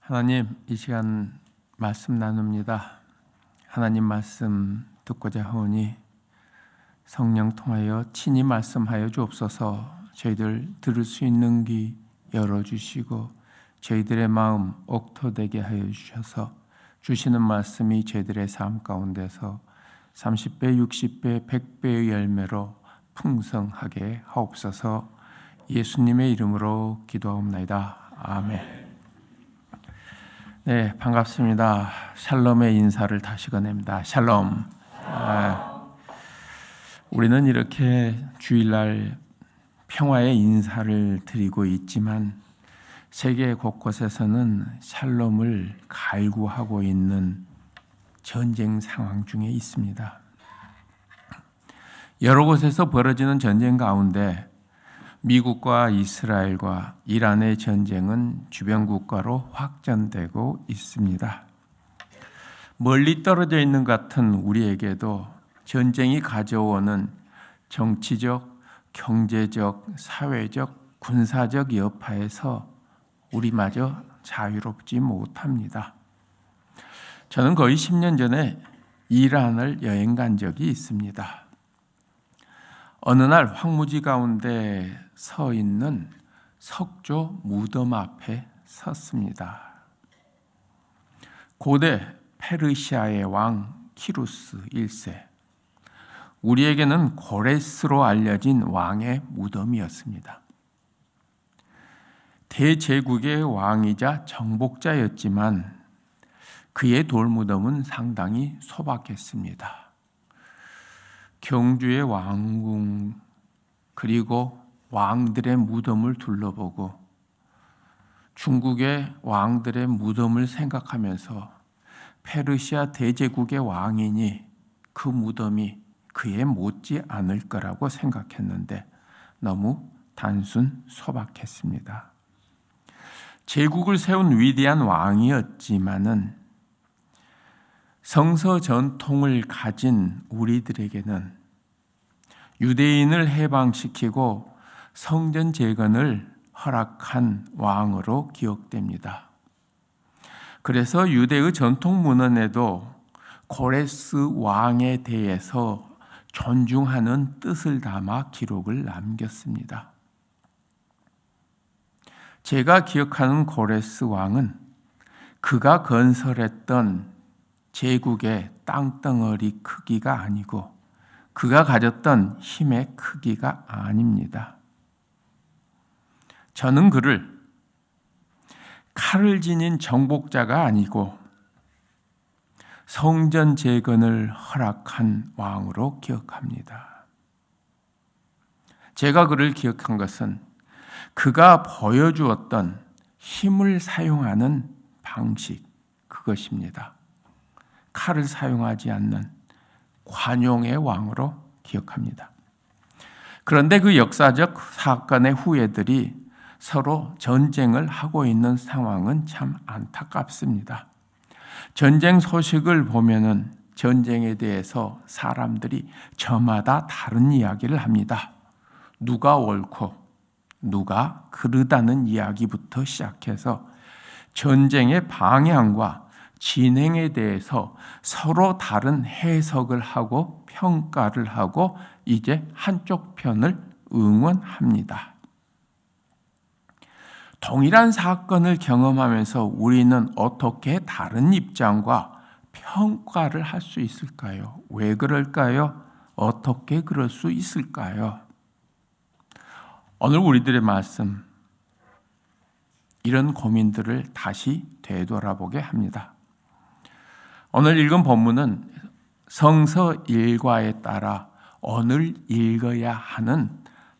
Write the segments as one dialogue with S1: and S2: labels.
S1: 하나님, 이 시간 말씀 나눕니다. 하나님 말씀 듣고자 하오니 성령 통하여 친히 말씀하여 주옵소서. 저희들 들을 수 있는 귀 열어주시고 저희들의 마음 옥토되게 하여 주셔서 주시는 말씀이 저희들의 삶 가운데서 30배, 60배, 100배의 열매로 풍성하게 하옵소서. 예수님의 이름으로 기도하옵나이다. 아멘. 네, 반갑습니다. 샬롬의 인사를 다시 건넵니다. 샬롬. 우리는 이렇게 주일날 평화의 인사를 드리고 있지만 세계 곳곳에서는 샬롬을 갈구하고 있는 전쟁 상황 중에 있습니다. 여러 곳에서 벌어지는 전쟁 가운데 미국과 이스라엘과 이란의 전쟁은 주변 국가로 확전되고 있습니다. 멀리 떨어져 있는 것 같은 우리에게도 전쟁이 가져오는 정치적, 경제적, 사회적, 군사적 여파에서 우리마저 자유롭지 못합니다. 저는 거의 10년 전에 이란을 여행 간 적이 있습니다. 어느 날 황무지 가운데 서 있는 석조 무덤 앞에 섰습니다. 고대 페르시아의 왕 키루스 1세, 우리에게는 고레스로 알려진 왕의 무덤이었습니다. 대제국의 왕이자 정복자였지만 그의 돌무덤은 상당히 소박했습니다. 경주의 왕궁 그리고 왕들의 무덤을 둘러보고 중국의 왕들의 무덤을 생각하면서 페르시아 대제국의 왕이니 그 무덤이 그에 못지 않을 거라고 생각했는데 너무 단순 소박했습니다. 제국을 세운 위대한 왕이었지만은 성서 전통을 가진 우리들에게는 유대인을 해방시키고 성전 재건을 허락한 왕으로 기억됩니다. 그래서 유대의 전통 문헌에도 고레스 왕에 대해서 존중하는 뜻을 담아 기록을 남겼습니다. 제가 기억하는 고레스 왕은 그가 건설했던 제국의 땅덩어리 크기가 아니고 그가 가졌던 힘의 크기가 아닙니다. 저는 그를 칼을 지닌 정복자가 아니고 성전 재건을 허락한 왕으로 기억합니다. 제가 그를 기억한 것은 그가 보여주었던 힘을 사용하는 방식, 그것입니다. 칼을 사용하지 않는 관용의 왕으로 기억합니다. 그런데 그 역사적 사건의 후예들이 서로 전쟁을 하고 있는 상황은 참 안타깝습니다. 전쟁 소식을 보면은 전쟁에 대해서 사람들이 저마다 다른 이야기를 합니다. 누가 옳고 누가 그르다는 이야기부터 시작해서 전쟁의 방향과 진행에 대해서 서로 다른 해석을 하고 평가를 하고 이제 한쪽 편을 응원합니다. 동일한 사건을 경험하면서 우리는 어떻게 다른 입장과 평가를 할 수 있을까요? 왜 그럴까요? 어떻게 그럴 수 있을까요? 오늘 우리들의 말씀, 이런 고민들을 다시 되돌아보게 합니다. 오늘 읽은 본문은 성서 일과에 따라 오늘 읽어야 하는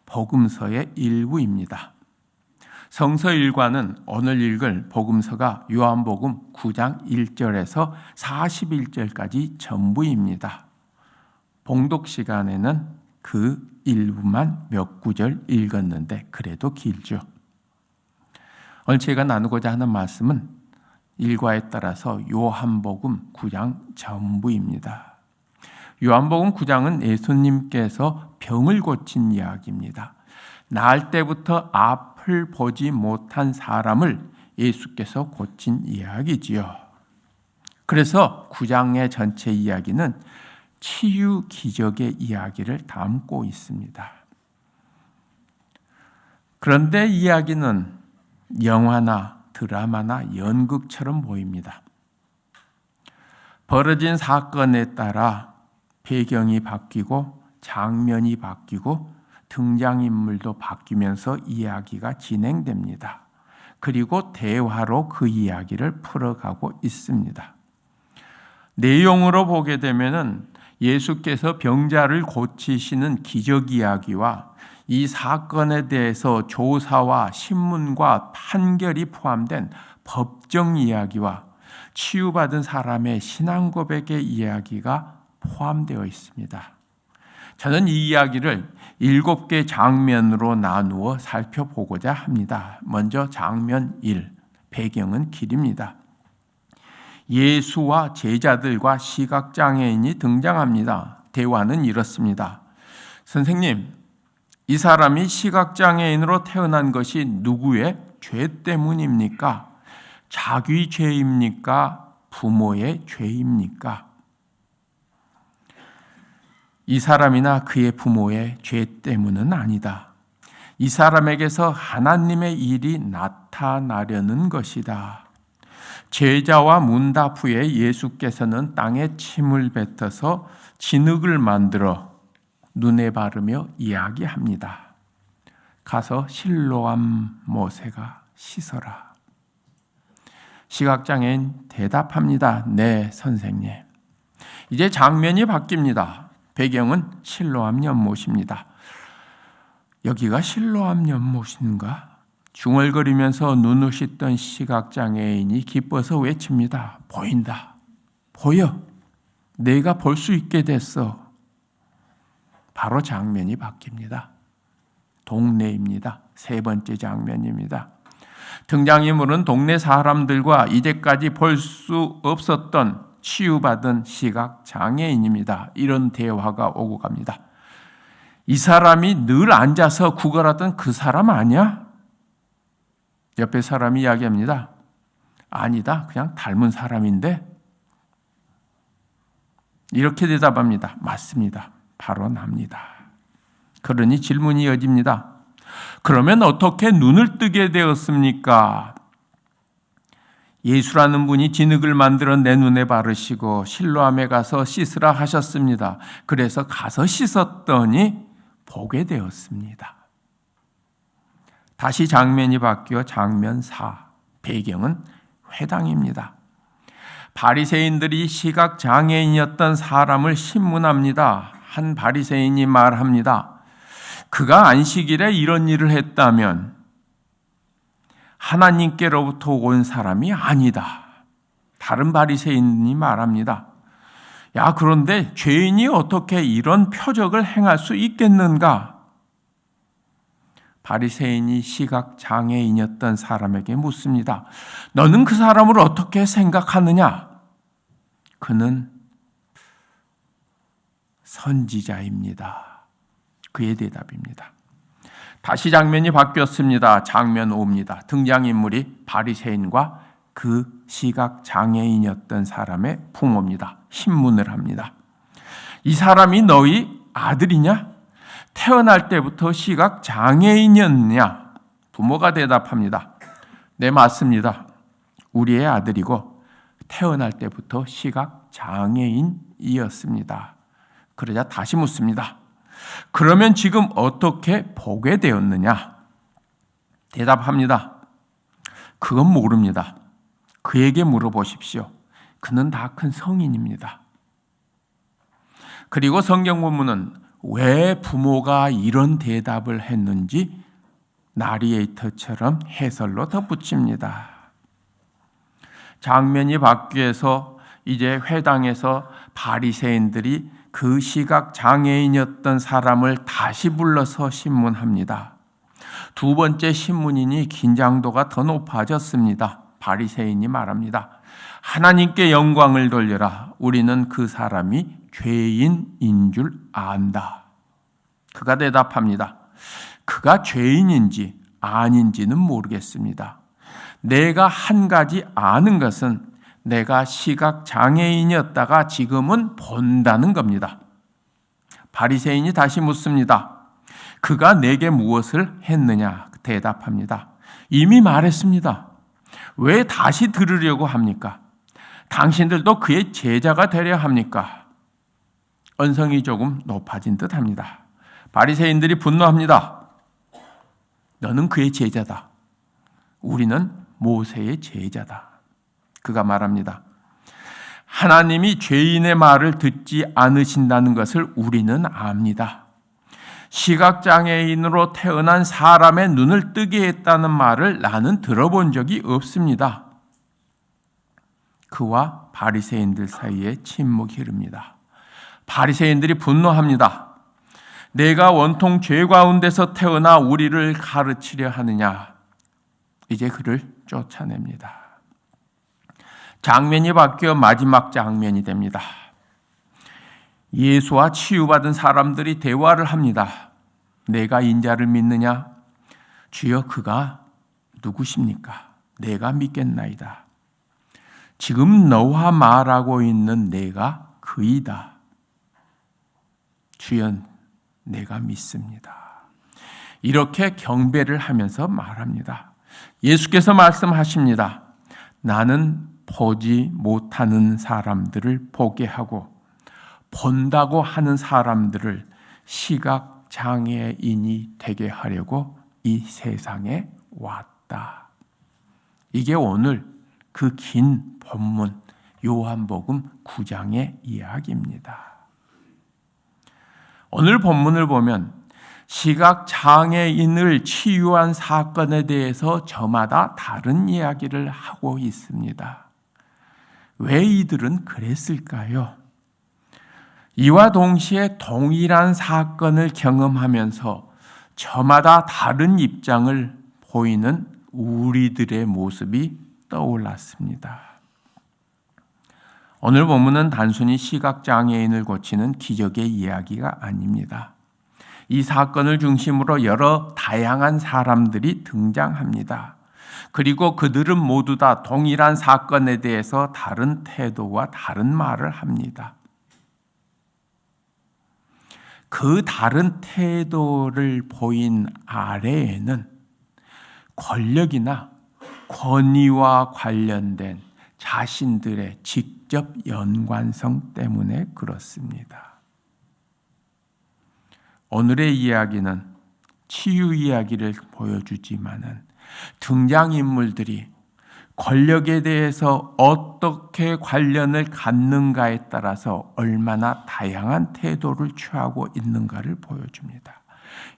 S1: 복음서의 일부입니다. 성서 일과는 오늘 읽을 복음서가 요한복음 9장 1절에서 41절까지 전부입니다. 봉독 시간에는 그 일부만 몇 구절 읽었는데 그래도 길죠. 오늘 제가 나누고자 하는 말씀은 일과에 따라서 요한복음 9장 전부입니다. 요한복음 9장은 예수님께서 병을 고친 이야기입니다. 나을 때부터 앞을 보지 못한 사람을 예수께서 고친 이야기지요. 그래서 9장의 전체 이야기는 치유 기적의 이야기를 담고 있습니다. 그런데 이야기는 영화나 드라마나 연극처럼 보입니다. 벌어진 사건에 따라 배경이 바뀌고 장면이 바뀌고 등장인물도 바뀌면서 이야기가 진행됩니다. 그리고 대화로 그 이야기를 풀어가고 있습니다. 내용으로 보게 되면은 예수께서 병자를 고치시는 기적 이야기와 이 사건에 대해서 조사와 신문과 판결이 포함된 법정 이야기와 치유받은 사람의 신앙 고백의 이야기가 포함되어 있습니다. 저는 이 이야기를 7개 장면으로 나누어 살펴보고자 합니다. 먼저 장면 1, 배경은 길입니다. 예수와 제자들과 시각장애인이 등장합니다. 대화는 이렇습니다. 선생님, 이 사람이 시각장애인으로 태어난 것이 누구의 죄 때문입니까? 자기 죄입니까? 부모의 죄입니까? 이 사람이나 그의 부모의 죄 때문은 아니다. 이 사람에게서 하나님의 일이 나타나려는 것이다. 제자와 문답 후에 예수께서는 땅에 침을 뱉어서 진흙을 만들어 눈에 바르며 이야기합니다. 가서 실로암 모세가 씻어라. 시각장애인 대답합니다. 네, 선생님. 이제 장면이 바뀝니다. 배경은 실로암 연못입니다. 여기가 실로암 연못인가? 중얼거리면서 눈을 씻던 시각장애인이 기뻐서 외칩니다. 보인다. 보여. 내가 볼 수 있게 됐어. 바로 장면이 바뀝니다. 동네입니다. 세 번째 장면입니다. 등장인물은 동네 사람들과 이제까지 볼 수 없었던 치유받은 시각장애인입니다. 이런 대화가 오고 갑니다. 이 사람이 늘 앉아서 구걸하던 그 사람 아니야? 옆에 사람이 이야기합니다. 아니다. 그냥 닮은 사람인데? 이렇게 대답합니다. 맞습니다. 바로 납니다. 그러니 질문이 이어집니다. 그러면 어떻게 눈을 뜨게 되었습니까? 예수라는 분이 진흙을 만들어 내 눈에 바르시고 실로암에 가서 씻으라 하셨습니다. 그래서 가서 씻었더니 보게 되었습니다. 다시 장면이 바뀌어 장면 4, 배경은 회당입니다. 바리새인들이 시각장애인이었던 사람을 신문합니다. 한 바리새인이 말합니다. 그가 안식일에 이런 일을 했다면 하나님께로부터 온 사람이 아니다. 다른 바리새인이 말합니다. 야, 그런데 죄인이 어떻게 이런 표적을 행할 수 있겠는가? 바리새인이 시각장애인이었던 사람에게 묻습니다. 너는 그 사람을 어떻게 생각하느냐? 그는 선지자입니다. 그의 대답입니다. 다시 장면이 바뀌었습니다. 장면 5입니다. 등장인물이 바리새인과 그 시각장애인이었던 사람의 부모입니다. 신문을 합니다. 이 사람이 너희 아들이냐? 태어날 때부터 시각장애인이었냐? 부모가 대답합니다. 네, 맞습니다. 우리의 아들이고 태어날 때부터 시각장애인이었습니다. 그러자 다시 묻습니다. 그러면 지금 어떻게 보게 되었느냐? 대답합니다. 그건 모릅니다. 그에게 물어보십시오. 그는 다 큰 성인입니다. 그리고 성경 본문은 왜 부모가 이런 대답을 했는지 나리에이터처럼 해설로 덧붙입니다. 장면이 바뀌어서 이제 회당에서 바리새인들이 그 시각장애인이었던 사람을 다시 불러서 신문합니다. 두 번째 신문이니 긴장도가 더 높아졌습니다. 바리새인이 말합니다. 하나님께 영광을 돌려라. 우리는 그 사람이 죄인인 줄 안다. 그가 대답합니다. 그가 죄인인지 아닌지는 모르겠습니다. 내가 한 가지 아는 것은 내가 시각장애인이었다가 지금은 본다는 겁니다. 바리새인이 다시 묻습니다. 그가 내게 무엇을 했느냐? 대답합니다. 이미 말했습니다. 왜 다시 들으려고 합니까? 당신들도 그의 제자가 되려 합니까? 언성이 조금 높아진 듯합니다. 바리새인들이 분노합니다. 너는 그의 제자다. 우리는 모세의 제자다. 그가 말합니다. 하나님이 죄인의 말을 듣지 않으신다는 것을 우리는 압니다. 시각장애인으로 태어난 사람의 눈을 뜨게 했다는 말을 나는 들어본 적이 없습니다. 그와 바리새인들 사이에 침묵이 흐릅니다. 바리새인들이 분노합니다. 내가 원통 죄 가운데서 태어나 우리를 가르치려 하느냐. 이제 그를 쫓아냅니다. 장면이 바뀌어 마지막 장면이 됩니다. 예수와 치유받은 사람들이 대화를 합니다. 내가 인자를 믿느냐? 주여 그가 누구십니까? 내가 믿겠나이다. 지금 너와 말하고 있는 내가 그이다. 주여 내가 믿습니다. 이렇게 경배를 하면서 말합니다. 예수께서 말씀하십니다. 나는 보지 못하는 사람들을 보게 하고 본다고 하는 사람들을 시각장애인이 되게 하려고 이 세상에 왔다. 이게 오늘 그 긴 본문 요한복음 9장의 이야기입니다. 오늘 본문을 보면 시각장애인을 치유한 사건에 대해서 저마다 다른 이야기를 하고 있습니다. 왜 이들은 그랬을까요? 이와 동시에 동일한 사건을 경험하면서 저마다 다른 입장을 보이는 우리들의 모습이 떠올랐습니다. 오늘 본문은 단순히 시각장애인을 고치는 기적의 이야기가 아닙니다. 이 사건을 중심으로 여러 다양한 사람들이 등장합니다. 그리고 그들은 모두 다 동일한 사건에 대해서 다른 태도와 다른 말을 합니다. 그 다른 태도를 보인 아래에는 권력이나 권위와 관련된 자신들의 직접 연관성 때문에 그렇습니다. 오늘의 이야기는 치유 이야기를 보여주지만은 등장인물들이 권력에 대해서 어떻게 관련을 갖는가에 따라서 얼마나 다양한 태도를 취하고 있는가를 보여줍니다.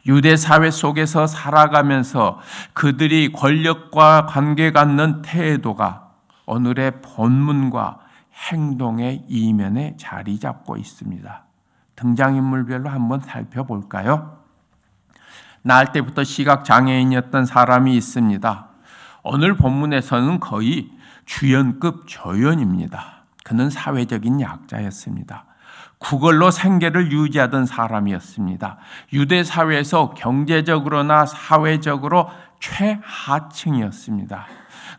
S1: 유대 사회 속에서 살아가면서 그들이 권력과 관계 갖는 태도가 오늘의 본문과 행동의 이면에 자리 잡고 있습니다. 등장인물별로 한번 살펴볼까요? 날 때부터 시각장애인이었던 사람이 있습니다. 오늘 본문에서는 거의 주연급 조연입니다. 그는 사회적인 약자였습니다. 구걸로 생계를 유지하던 사람이었습니다. 유대 사회에서 경제적으로나 사회적으로 최하층이었습니다.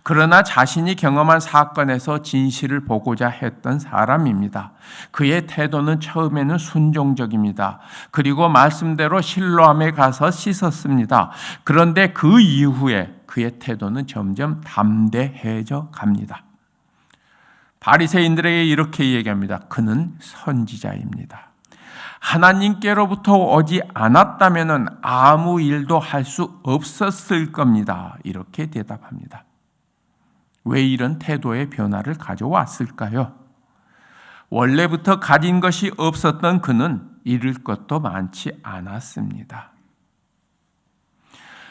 S1: 그러나 자신이 경험한 사건에서 진실을 보고자 했던 사람입니다. 그의 태도는 처음에는 순종적입니다. 그리고 말씀대로 실로암에 가서 씻었습니다. 그런데 그 이후에 그의 태도는 점점 담대해져 갑니다. 바리새인들에게 이렇게 얘기합니다. 그는 선지자입니다. 하나님께로부터 오지 않았다면 아무 일도 할 수 없었을 겁니다. 이렇게 대답합니다. 왜 이런 태도의 변화를 가져왔을까요? 원래부터 가진 것이 없었던 그는 잃을 것도 많지 않았습니다.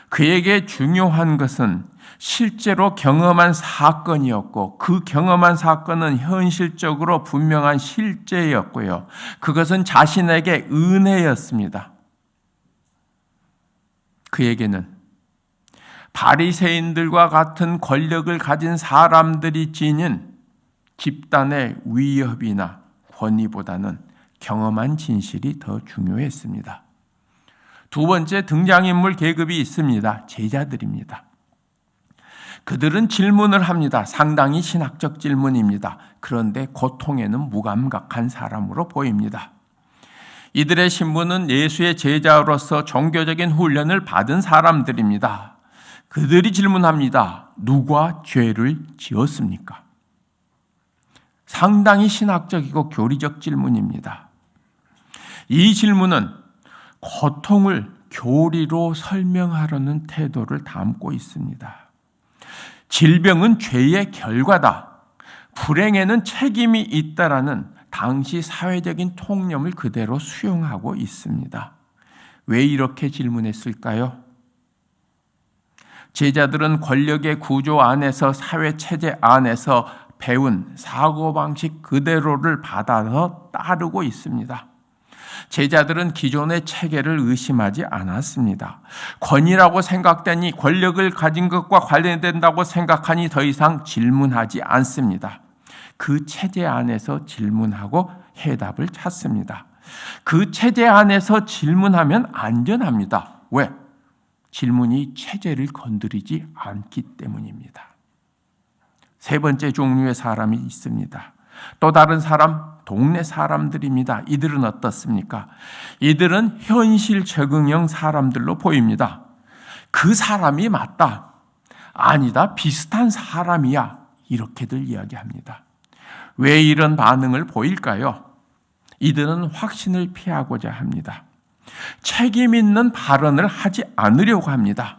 S1: 그에게 중요한 것은 실제로 경험한 사건이었고 그 경험한 사건은 현실적으로 분명한 실제였고요. 그것은 자신에게 은혜였습니다. 그에게는 바리새인들과 같은 권력을 가진 사람들이 지닌 집단의 위협이나 권위보다는 경험한 진실이 더 중요했습니다. 두 번째 등장인물 계급이 있습니다. 제자들입니다. 그들은 질문을 합니다. 상당히 신학적 질문입니다. 그런데 고통에는 무감각한 사람으로 보입니다. 이들의 신분은 예수의 제자로서 종교적인 훈련을 받은 사람들입니다. 그들이 질문합니다. 누가 죄를 지었습니까? 상당히 신학적이고 교리적 질문입니다. 이 질문은 고통을 교리로 설명하려는 태도를 담고 있습니다. 질병은 죄의 결과다. 불행에는 책임이 있다라는 당시 사회적인 통념을 그대로 수용하고 있습니다. 왜 이렇게 질문했을까요? 제자들은 권력의 구조 안에서, 사회 체제 안에서 배운 사고방식 그대로를 받아서 따르고 있습니다. 제자들은 기존의 체계를 의심하지 않았습니다. 권위라고 생각되니, 권력을 가진 것과 관련된다고 생각하니 더 이상 질문하지 않습니다. 그 체제 안에서 질문하고 해답을 찾습니다. 그 체제 안에서 질문하면 안전합니다. 왜? 질문이 체제를 건드리지 않기 때문입니다. 세 번째 종류의 사람이 있습니다. 또 다른 사람, 동네 사람들입니다. 이들은 어떻습니까? 이들은 현실 적응형 사람들로 보입니다. 그 사람이 맞다. 아니다. 비슷한 사람이야. 이렇게들 이야기합니다. 왜 이런 반응을 보일까요? 이들은 확신을 피하고자 합니다. 책임 있는 발언을 하지 않으려고 합니다.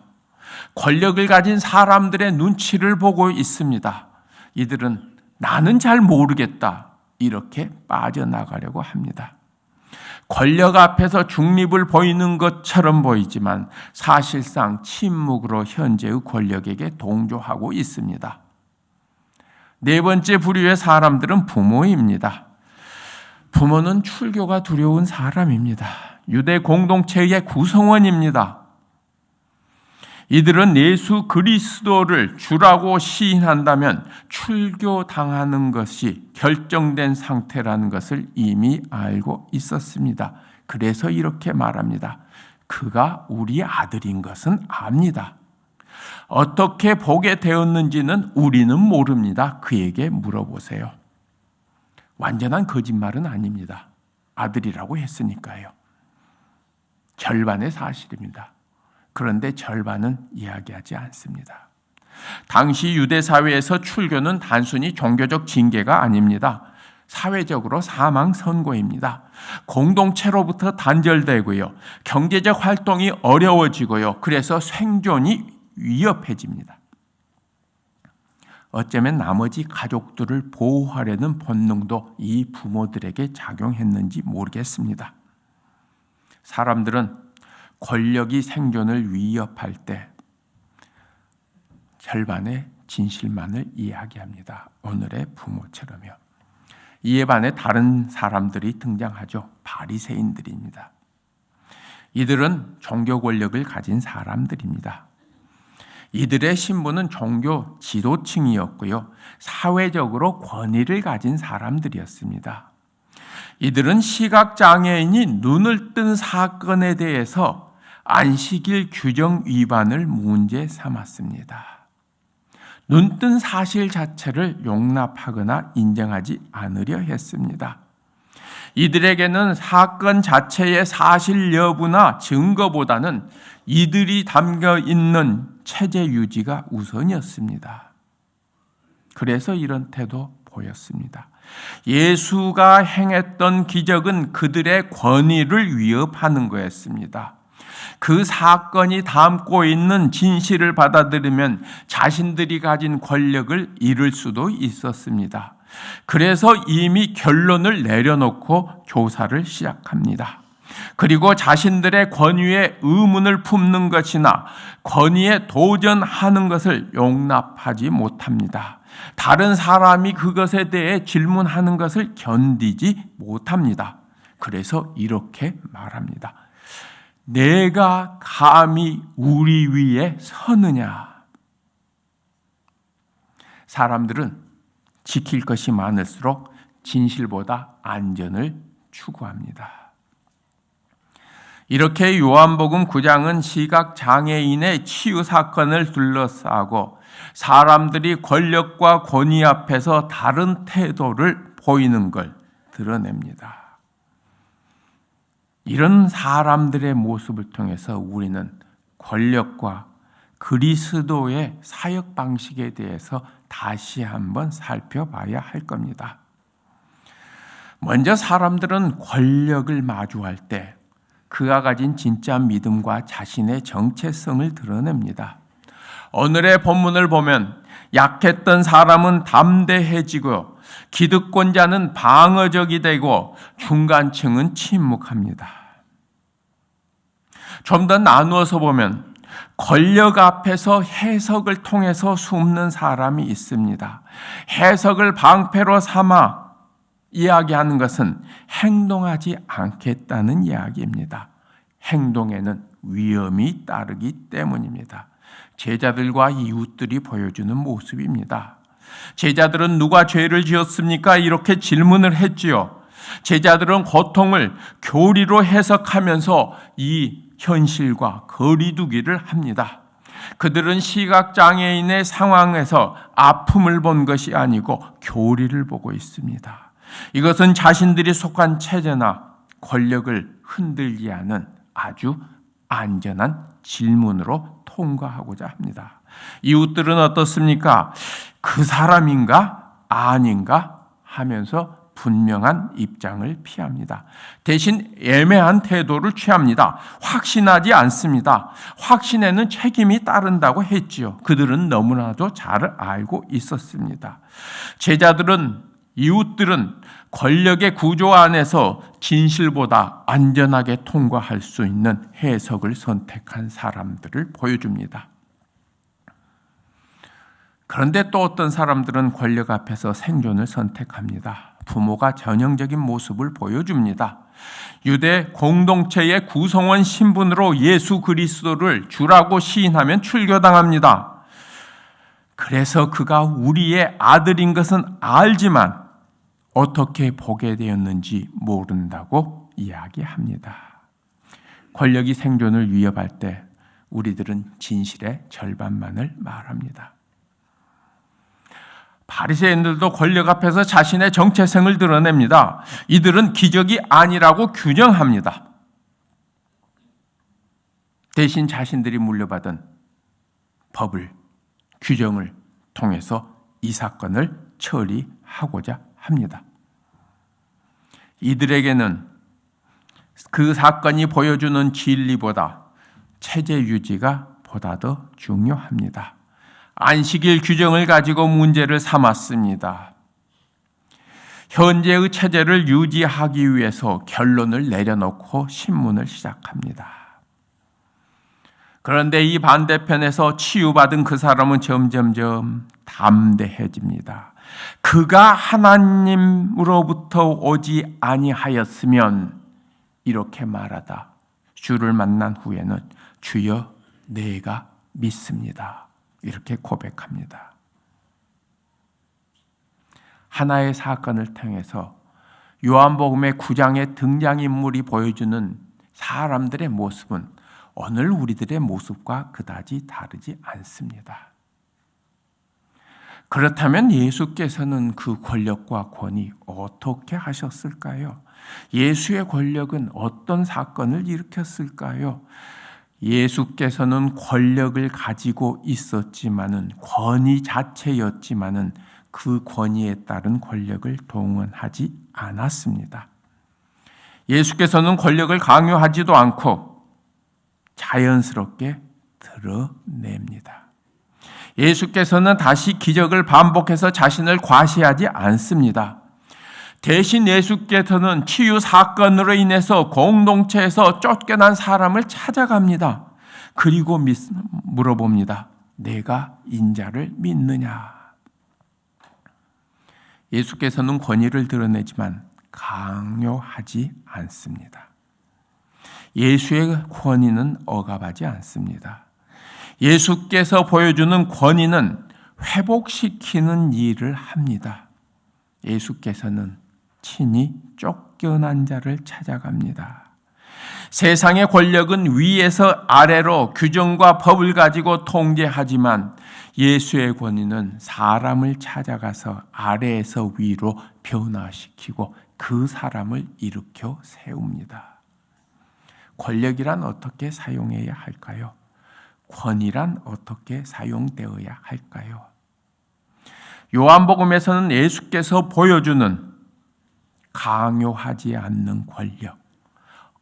S1: 권력을 가진 사람들의 눈치를 보고 있습니다. 이들은 나는 잘 모르겠다. 이렇게 빠져나가려고 합니다. 권력 앞에서 중립을 보이는 것처럼 보이지만 사실상 침묵으로 현재의 권력에게 동조하고 있습니다. 네 번째 부류의 사람들은 부모입니다. 부모는 출교가 두려운 사람입니다. 유대 공동체의 구성원입니다. 이들은 예수 그리스도를 주라고 시인한다면 출교당하는 것이 결정된 상태라는 것을 이미 알고 있었습니다. 그래서 이렇게 말합니다. 그가 우리 아들인 것은 압니다. 어떻게 보게 되었는지는 우리는 모릅니다. 그에게 물어보세요. 완전한 거짓말은 아닙니다. 아들이라고 했으니까요. 절반의 사실입니다. 그런데 절반은 이야기하지 않습니다. 당시 유대 사회에서 출교는 단순히 종교적 징계가 아닙니다. 사회적으로 사망 선고입니다. 공동체로부터 단절되고요. 경제적 활동이 어려워지고요. 그래서 생존이 위협해집니다. 어쩌면 나머지 가족들을 보호하려는 본능도 이 부모들에게 작용했는지 모르겠습니다. 사람들은 권력이 생존을 위협할 때 절반의 진실만을 이야기합니다. 오늘의 부모처럼요. 이에 반해 다른 사람들이 등장하죠. 바리새인들입니다. 이들은 종교 권력을 가진 사람들입니다. 이들의 신분은 종교 지도층이었고요. 사회적으로 권위를 가진 사람들이었습니다. 이들은 시각장애인이 눈을 뜬 사건에 대해서 안식일 규정 위반을 문제 삼았습니다. 눈뜬 사실 자체를 용납하거나 인정하지 않으려 했습니다. 이들에게는 사건 자체의 사실 여부나 증거보다는 이들이 담겨 있는 체제 유지가 우선이었습니다. 그래서 이런 태도 보였습니다. 예수가 행했던 기적은 그들의 권위를 위협하는 거였습니다. 그 사건이 담고 있는 진실을 받아들이면 자신들이 가진 권력을 잃을 수도 있었습니다. 그래서 이미 결론을 내려놓고 조사를 시작합니다. 그리고 자신들의 권위에 의문을 품는 것이나 권위에 도전하는 것을 용납하지 못합니다. 다른 사람이 그것에 대해 질문하는 것을 견디지 못합니다. 그래서 이렇게 말합니다. 내가 감히 우리 위에 서느냐? 사람들은 지킬 것이 많을수록 진실보다 안전을 추구합니다. 이렇게 요한복음 9장은 시각장애인의 치유 사건을 둘러싸고 사람들이 권력과 권위 앞에서 다른 태도를 보이는 걸 드러냅니다. 이런 사람들의 모습을 통해서 우리는 권력과 그리스도의 사역 방식에 대해서 다시 한번 살펴봐야 할 겁니다. 먼저 사람들은 권력을 마주할 때 그가 가진 진짜 믿음과 자신의 정체성을 드러냅니다. 오늘의 본문을 보면 약했던 사람은 담대해지고 기득권자는 방어적이 되고 중간층은 침묵합니다. 좀 더 나누어서 보면 권력 앞에서 해석을 통해서 숨는 사람이 있습니다. 해석을 방패로 삼아 이야기하는 것은 행동하지 않겠다는 이야기입니다. 행동에는 위험이 따르기 때문입니다. 제자들과 이웃들이 보여주는 모습입니다. 제자들은 누가 죄를 지었습니까? 이렇게 질문을 했지요. 제자들은 고통을 교리로 해석하면서 이 현실과 거리두기를 합니다. 그들은 시각장애인의 상황에서 아픔을 본 것이 아니고 교리를 보고 있습니다. 이것은 자신들이 속한 체제나 권력을 흔들지 않은 아주 안전한 질문으로 통과하고자 합니다. 이웃들은 어떻습니까? 그 사람인가? 아닌가? 하면서 분명한 입장을 피합니다. 대신 애매한 태도를 취합니다. 확신하지 않습니다. 확신에는 책임이 따른다고 했지요. 그들은 너무나도 잘 알고 있었습니다. 제자들은, 이웃들은 권력의 구조 안에서 진실보다 안전하게 통과할 수 있는 해석을 선택한 사람들을 보여줍니다. 그런데 또 어떤 사람들은 권력 앞에서 생존을 선택합니다. 부모가 전형적인 모습을 보여줍니다. 유대 공동체의 구성원 신분으로 예수 그리스도를 주라고 시인하면 출교당합니다. 그래서 그가 우리의 아들인 것은 알지만 어떻게 보게 되었는지 모른다고 이야기합니다. 권력이 생존을 위협할 때 우리들은 진실의 절반만을 말합니다. 바리새인들도 권력 앞에서 자신의 정체성을 드러냅니다. 이들은 기적이 아니라고 규정합니다. 대신 자신들이 물려받은 법을, 규정을 통해서 이 사건을 처리하고자 합니다. 이들에게는 그 사건이 보여주는 진리보다 체제 유지가 보다 더 중요합니다. 안식일 규정을 가지고 문제를 삼았습니다. 현재의 체제를 유지하기 위해서 결론을 내려놓고 신문을 시작합니다. 그런데 이 반대편에서 치유받은 그 사람은 점점점 담대해집니다. 그가 하나님으로부터 오지 아니하였으면 이렇게 말하다 주를 만난 후에는 주여 내가 믿습니다. 이렇게 고백합니다. 하나의 사건을 통해서 요한복음의 9장의 등장인물이 보여주는 사람들의 모습은 오늘 우리들의 모습과 그다지 다르지 않습니다. 그렇다면 예수께서는 그 권력과 권위 어떻게 하셨을까요? 예수의 권력은 어떤 사건을 일으켰을까요? 예수께서는 권력을 가지고 있었지만은 권위 자체였지만은 그 권위에 따른 권력을 동원하지 않았습니다. 예수께서는 권력을 강요하지도 않고 자연스럽게 드러냅니다. 예수께서는 다시 기적을 반복해서 자신을 과시하지 않습니다. 대신 예수께서는 치유 사건으로 인해서 공동체에서 쫓겨난 사람을 찾아갑니다. 그리고 물어봅니다. 내가 인자를 믿느냐? 예수께서는 권위를 드러내지만 강요하지 않습니다. 예수의 권위는 억압하지 않습니다. 예수께서 보여주는 권위는 회복시키는 일을 합니다. 예수께서는 친히 쫓겨난 자를 찾아갑니다. 세상의 권력은 위에서 아래로 규정과 법을 가지고 통제하지만 예수의 권위는 사람을 찾아가서 아래에서 위로 변화시키고 그 사람을 일으켜 세웁니다. 권력이란 어떻게 사용해야 할까요? 권위란 어떻게 사용되어야 할까요? 요한복음에서는 예수께서 보여주는 강요하지 않는 권력,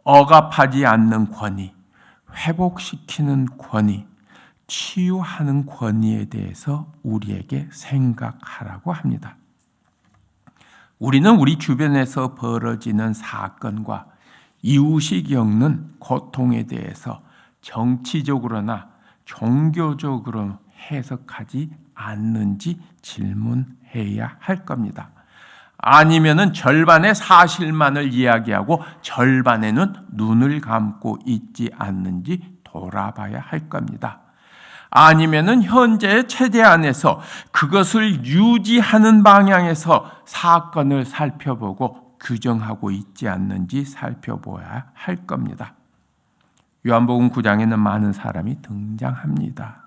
S1: 억압하지 않는 권위, 회복시키는 권위, 치유하는 권위에 대해서 우리에게 생각하라고 합니다. 우리는 우리 주변에서 벌어지는 사건과 이웃이 겪는 고통에 대해서 정치적으로나 종교적으로 해석하지 않는지 질문해야 할 겁니다. 아니면은 절반의 사실만을 이야기하고 절반에는 눈을 감고 있지 않는지 돌아봐야 할 겁니다. 아니면은 현재의 체제 안에서 그것을 유지하는 방향에서 사건을 살펴보고 규정하고 있지 않는지 살펴보아야 할 겁니다. 요한복음 9장에는 많은 사람이 등장합니다.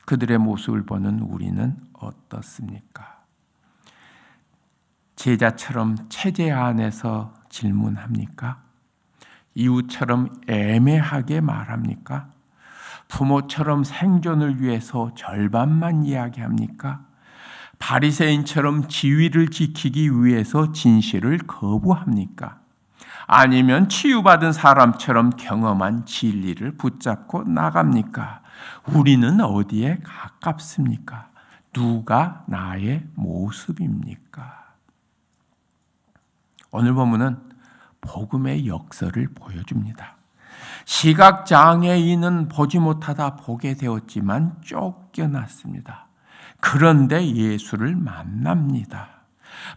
S1: 그들의 모습을 보는 우리는 어떻습니까? 제자처럼 체제 안에서 질문합니까? 이웃처럼 애매하게 말합니까? 부모처럼 생존을 위해서 절반만 이야기합니까? 바리새인처럼 지위를 지키기 위해서 진실을 거부합니까? 아니면 치유받은 사람처럼 경험한 진리를 붙잡고 나갑니까? 우리는 어디에 가깝습니까? 누가 나의 모습입니까? 오늘 본문은 복음의 역설을 보여줍니다. 시각장애인은 보지 못하다 보게 되었지만 쫓겨났습니다. 그런데 예수를 만납니다.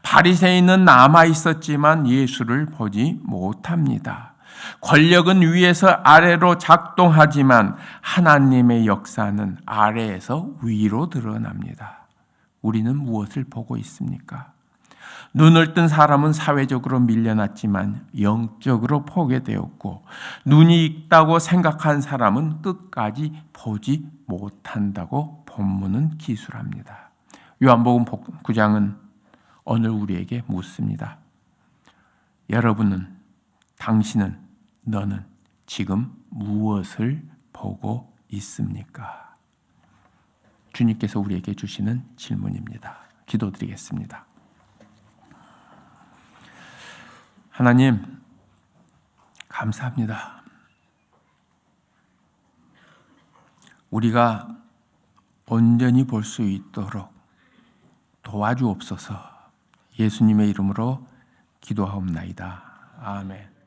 S1: 바리새인은 남아 있었지만 예수를 보지 못합니다. 권력은 위에서 아래로 작동하지만 하나님의 역사는 아래에서 위로 드러납니다. 우리는 무엇을 보고 있습니까? 눈을 뜬 사람은 사회적으로 밀려났지만 영적으로 포괴되었고, 눈이 익다고 생각한 사람은 끝까지 보지 못한다고 본문은 기술합니다. 요한복음 9장은 오늘 우리에게 묻습니다. 여러분은, 당신은, 너는 지금 무엇을 보고 있습니까? 주님께서 우리에게 주시는 질문입니다. 기도드리겠습니다. 하나님, 감사합니다. 우리가 온전히 볼 수 있도록 도와주옵소서. 예수님의 이름으로 기도하옵나이다. 아멘.